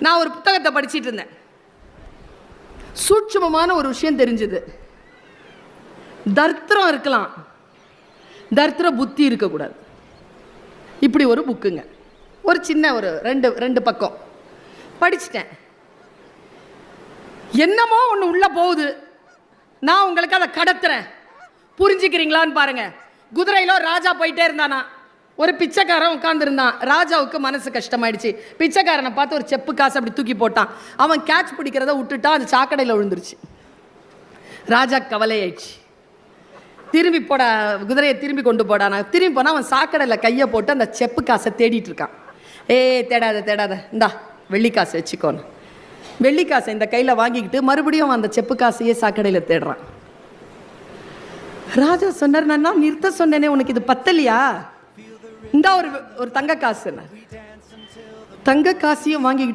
நான் ஒரு புத்தகத்தை படிச்சிட்டு இருந்தேன். சூட்சுமமான ஒரு விஷயம் தெரிஞ்சது. தர்த்திரம் இருக்கலாம், தர்த்திர புத்தி இருக்கக்கூடாது. இப்படி ஒரு புக்குங்க, ஒரு சின்ன ஒரு ரெண்டு பக்கம் படிச்சிட்டேன். என்னமோ ஒன்று உள்ள போகுது, நான் உங்களுக்கு அதை கடத்துறேன், புரிஞ்சுக்கிறீங்களான்னு பாருங்க. குதிரையில ராஜா போயிட்டே இருந்தானா, ஒரு பிச்சைக்காரன் உட்காந்துருந்தான். ராஜாவுக்கு மனசு கஷ்டமாயிடுச்சு. பிச்சைக்காரனை பார்த்து ஒரு செப்பு காசு அப்படி தூக்கி போட்டான். அவன் கேட்ச் பிடிக்கிறத விட்டுட்டான், அது சாக்கடையில் விழுந்துருச்சு. ராஜா கவலையாயிடுச்சு. திரும்பி போட, குதிரையை திரும்பி கொண்டு போடானா. திரும்பி போனால் அவன் சாக்கடையில் கையை போட்டு அந்த செப்பு காசை தேடிட்டு இருக்கான். தேடாத இந்தா வெள்ளிக்காசை வச்சுக்கோன்னு. வெள்ளிக்காசை இந்த கையில் வாங்கிக்கிட்டு மறுபடியும் அந்த செப்பு காசையே சாக்கடையில் தேடுறான். ராஜா சொன்னார், நான் நிறுத்த சொன்னேனே, உனக்கு இது பத்தலையா? இந்த ஒரு தங்க காசு, தங்க காசையும் வாங்கிக்கிட்டு